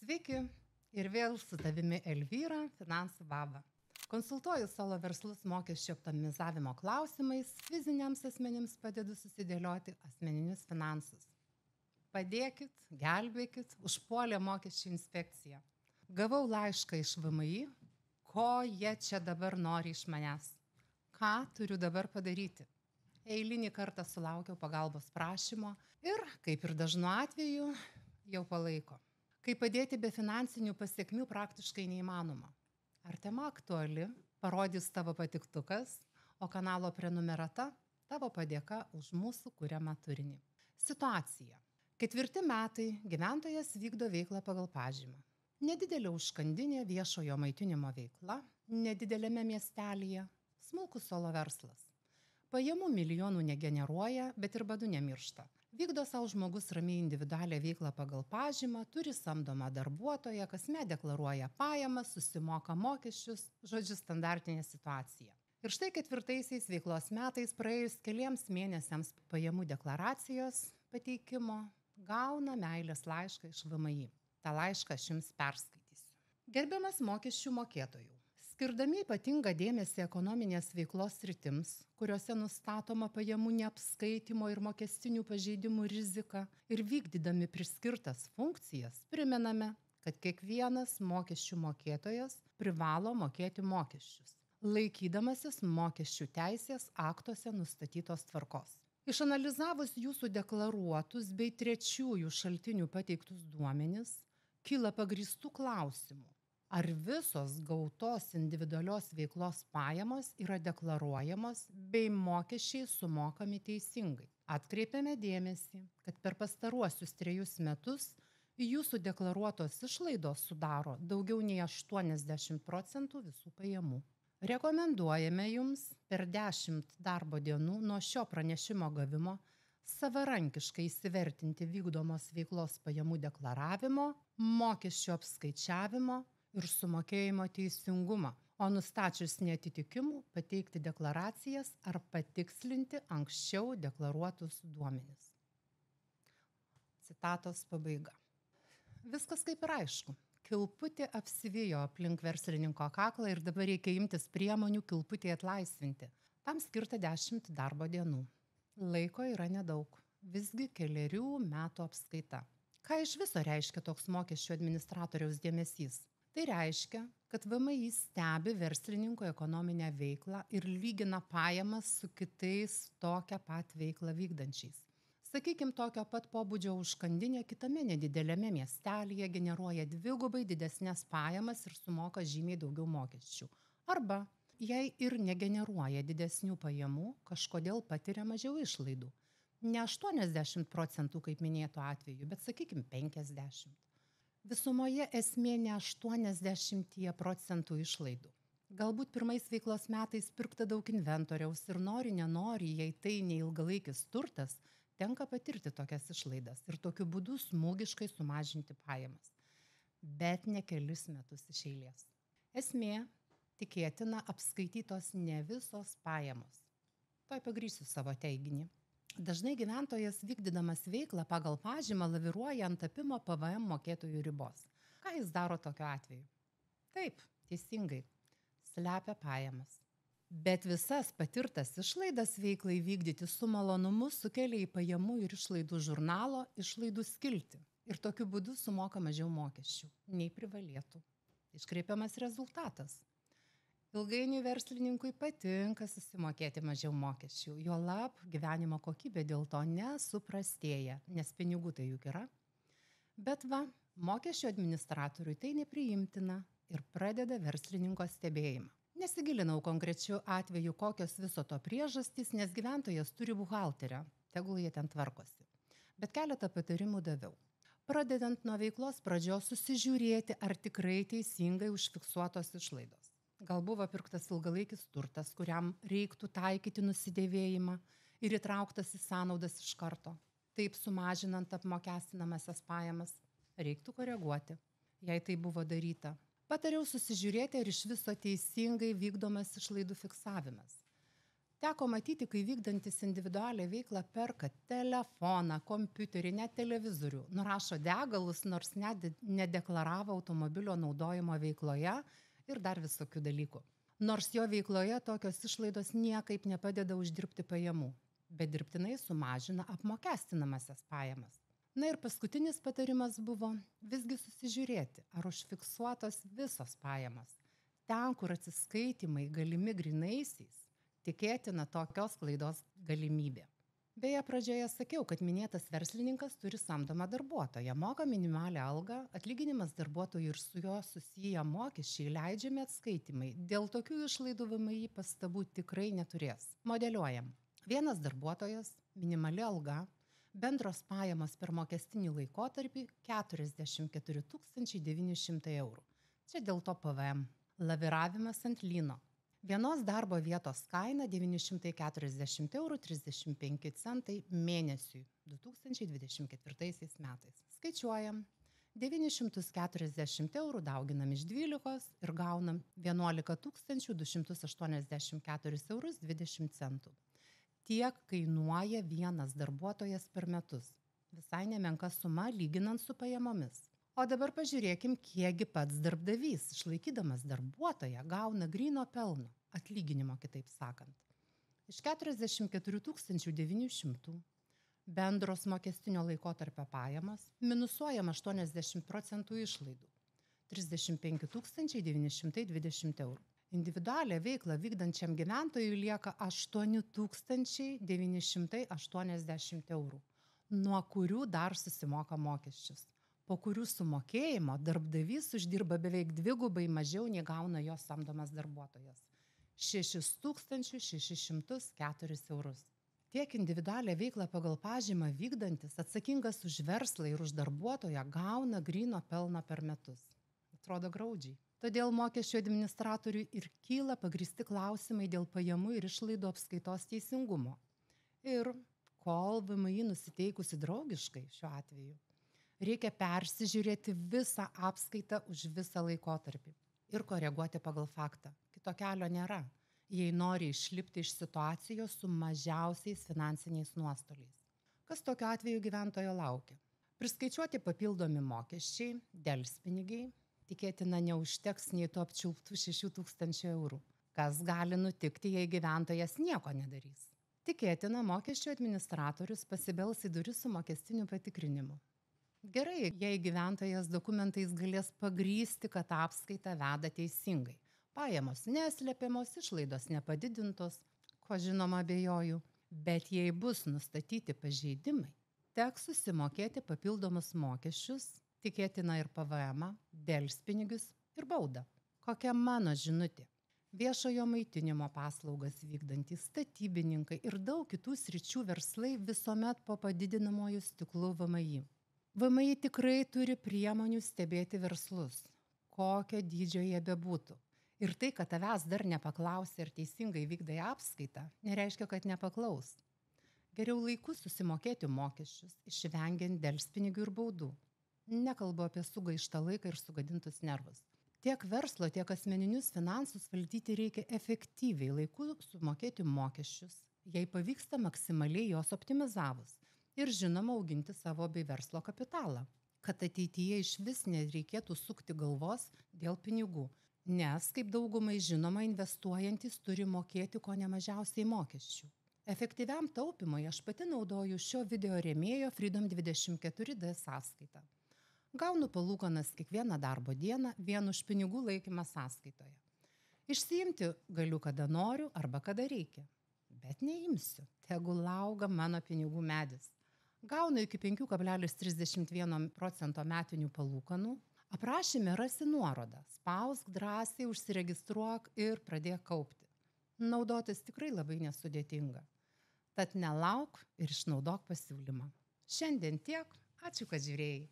Sveiki ir vėl su tavimi Elvyra, Finansų baba. Konsultuoju solo verslus mokesčių optimizavimo klausimais, fiziniams asmenims padedu susidėlioti asmeninius finansus. Padėkit, gelbėkit, užpuolė mokesčių inspekcija. Gavau laišką iš VMI, ko jie čia dabar nori iš manęs. Ką turiu dabar padaryti? Eilinį kartą sulaukiau pagalbos prašymo ir, kaip ir dažnu atveju, jau palaiko. Kaip padėti be finansinių pasiekmių praktiškai neįmanoma. Ar tema aktuali, parodys tavo patiktukas, o kanalo prenumerata tavo padėka už mūsų kuriamą turinį. Situacija. 4 metai gyventojas vykdo veiklą pagal pažymą. Nedidelė užkandinė viešojo maitinimo veikla, nedidelėme miestelyje, smulkus solo verslas. Pajamų milijonų negeneruoja, bet ir badu nemiršta. Vykdo savo žmogus ramiai individualią veiklą pagal pažymą, turi samdomą darbuotoją, kasmet deklaruoja pajamas, susimoka mokesčius, žodžiu, standartinė situacija. Ir štai 4 veiklos metais praėjus keliems mėnesiams pajamų deklaracijos pateikimo gauna meilės laišką iš VMI. Ta laišką aš jums perskaitysiu. Gerbiamas mokesčių mokėtojų. Skirdami ypatingą dėmesį ekonominės veiklos sritims, kuriuose nustatoma pajamų neapskaitimo ir mokestinių pažeidimų rizika ir vykdydami priskirtas funkcijas, primename, kad kiekvienas mokesčių mokėtojas privalo mokėti mokesčius, laikydamasis mokesčių teisės aktuose nustatytos tvarkos. Išanalizavus jūsų deklaruotus bei trečiųjų šaltinių pateiktus duomenis, kyla pagrįstų klausimų. Ar visos gautos individualios veiklos pajamos yra deklaruojamos bei mokesčiai sumokami teisingai? Atkreipiame dėmesį, kad per pastaruosius 3 metus jūsų deklaruotos išlaidos sudaro daugiau nei 80% visų pajamų. Rekomenduojame jums per 10 darbo dienų nuo šio pranešimo gavimo savarankiškai įsivertinti vykdomos veiklos pajamų deklaravimo, mokesčių apskaičiavimo ir sumokėjimo teisingumą, o nustačius neatitikimų pateikti deklaracijas ar patikslinti anksčiau deklaruotus duomenis. Citatos pabaiga. Viskas kaip ir aišku. Kilputė apsivijo aplink verslininko kaklą ir dabar reikia imtis priemonių kilputį atlaisvinti. Tam skirta 10 darbo dienų. Laiko yra nedaug, visgi 4 metų apskaita. Ką iš viso reiškia toks mokesčių administratoriaus dėmesys? Tai reiškia, kad VMI stebi verslininko ekonominę veiklą ir lygina pajamas su kitais tokią pat veiklą vykdančiais. Sakykime, tokio pat pobūdžio užkandinė kitame nedidelėme miestelyje generuoja 2 didesnės pajamas ir sumoka žymiai daugiau mokesčių. Arba, jei ir negeneruoja didesnių pajamų, kažkodėl patiria mažiau išlaidų. Ne 80% kaip minėto atveju, bet sakykime 50%. Visumoje esmė ne 80% išlaidų. Galbūt pirmais veiklos metais pirkta daug inventoriaus ir nenori, jei tai neilgalaikis turtas, tenka patirti tokias išlaidas ir tokiu būdu smūgiškai sumažinti pajamas. Bet ne kelis metus iš eilės. Esmė, tikėtina, apskaitytos ne visos pajamos. Tuoj pagrįsiu savo teiginį. Dažnai gyventojas vykdydamas veiklą pagal pažymą laviruoja ant tapimo PVM mokėtojų ribos. Ką jis daro tokiu atveju? Taip, teisingai, slepia pajamas. Bet visas patirtas išlaidas veiklai vykdyti su malonumu sukelia į pajamų ir išlaidų žurnalo išlaidų skiltį. Ir tokiu būdu sumoka mažiau mokesčių, nei privalėtų. Iškreipiamas rezultatas. Ilgainiui verslininkui patinka susimokėti mažiau mokesčių, juolab gyvenimo kokybė dėl to nesuprastėja, nes pinigų tai juk yra. Bet mokesčių administratoriui tai nepriimtina ir pradeda verslininko stebėjimą. Nesigilinau konkrečiu atveju, kokios viso to priežastys, nes gyventojas turi buhalterę, tegul jie ten tvarkosi. Bet keletą patarimų daviau. Pradedant nuo veiklos pradžios susižiūrėti, ar tikrai teisingai užfiksuotos išlaidos. Gal buvo pirktas ilgalaikis turtas, kuriam reiktų taikyti nusidėvėjimą ir įtrauktas į sąnaudas iš karto. Taip sumažinant apmokestinamasias pajamas, reiktų koreguoti, jei tai buvo daryta. Patariau susižiūrėti, ar iš viso teisingai vykdomas išlaidų fiksavimas. Teko matyti, kai vykdantis individualią veiklą perka telefoną, kompiuterį, net televizorių, nurašo degalus, nors nedeklaravo automobilio naudojimo veikloje ir dar visokių dalykų. Nors jo veikloje tokios išlaidos niekaip nepadeda uždirbti pajamų, bet dirbtinai sumažina apmokestinamasias pajamas. Na ir paskutinis patarimas buvo visgi susižiūrėti, ar užfiksuotos visos pajamos. Ten, kur atsiskaitimai galimi grynaisiais, tikėtina tokios klaidos galimybė. Beje, pradžioje sakiau, kad minėtas verslininkas turi samdomą darbuotoją, moka minimalią algą, atlyginimas darbuotojui ir su juo susiję mokesčiai leidžiami atskaitimai. Dėl tokių išlaidų VMI pastabų tikrai neturės. Modeliuojam. Vienas darbuotojas, minimali alga, bendros pajamos per mokestinį laikotarpį 44 900 eurų. Čia dėl to PVM. Laviravimas ant lyno. Vienos darbo vietos kaina 940 eurų 35 centai mėnesiui 2024 metais. Skaičiuojam. 940 eurų dauginam iš 12 ir gaunam 11 284 eurus 20 centų. Tiek kainuoja vienas darbuotojas per metus. Visai nemenka suma lyginant su pajamomis. O dabar pažiūrėkim, kiekgi pats darbdavys, išlaikydamas darbuotoją, gauna gryno pelno, atlyginimo kitaip sakant. Iš 44 900 bendros mokestinio laikotarpio pajamos minusuojam 80% išlaidų, 35 920 eurų. Individualią veiklą vykdančiam gyventojui lieka 8 980 eurų, nuo kurių dar susimoka mokesčius, po kurių sumokėjimo darbdavys uždirba beveik dvigubai mažiau nei gauna jo samdomas darbuotojas – 6604 eurus. Tiek individualią veiklą pagal pažymą vykdantis, atsakingas už verslą ir už darbuotoją, gauna gryno pelno per metus. Atrodo graudžiai. Todėl mokesčių administratoriui ir kyla pagrįsti klausimai dėl pajamų ir išlaidų apskaitos teisingumo. Ir kol VMI nusiteikusi draugiškai šiuo atveju, reikia persižiūrėti visą apskaitą už visą laikotarpį ir koreguoti pagal faktą. Kito kelio nėra, jei nori išlipti iš situacijos su mažiausiais finansiniais nuostoliais. Kas tokiu atveju gyventojo laukia? Priskaičiuoti papildomi mokesčiai, delspinigiai, tikėtina neužteks nei to apčiulptų 6000 eurų. Kas gali nutikti, jei gyventojas nieko nedarys? Tikėtina, mokesčių administratorius pasibels į duris su mokestiniu patikrinimu. Gerai, jei gyventojas dokumentais galės pagrįsti, kad apskaitą veda teisingai. Pajamos neslepiamos, išlaidos nepadidintos, ko žinoma abejoju. Bet jei bus nustatyti pažeidimai, teks susimokėti papildomus mokesčius, tikėtina ir PVM, delspinigius ir baudą. Kokia mano žinutė? Viešojo maitinimo paslaugas vykdantys statybininkai ir daug kitų sričių verslai visuomet po padidinamuoju stiklu VMI. VMI tikrai turi priemonių stebėti verslus, kokio dydžio jie bebūtų. Ir tai, kad tavęs dar nepaklausė ar teisingai vykdai apskaitą, nereiškia, kad nepaklaus. Geriau laiku susimokėti mokesčius, išvengiant delspinigių ir baudų. Nekalbu apie sugaištą laiką ir sugadintus nervus. Tiek verslo, tiek asmeninius finansus valdyti reikia efektyviai laiku sumokėti mokesčius, jei pavyksta maksimaliai juos optimizavus. Ir žinoma auginti savo bei verslo kapitalą, kad ateityje iš vis nereikėtų sukti galvos dėl pinigų, nes, kaip daugumai žinoma, investuojantis turi mokėti ko nemažiausiai mokesčių. Efektyviam taupimui aš pati naudoju šio video rėmėjo Freedom24D sąskaitą. Gaunu palūkanas kiekvieną darbo dieną vien už pinigų laikymą sąskaitoje. Išsiimti galiu kada noriu arba kada reikia, bet neimsiu, tegul auga mano pinigų medis. Gaunu iki 5,31% metinių palūkanų. Aprašyme rasi nuorodą. Spausk drąsiai, užsiregistruok ir pradėk kaupti. Naudotis tikrai labai nesudėtinga. Tad nelauk ir išnaudok pasiūlymą. Šiandien tiek. Ačiū, kad žiūrėjai.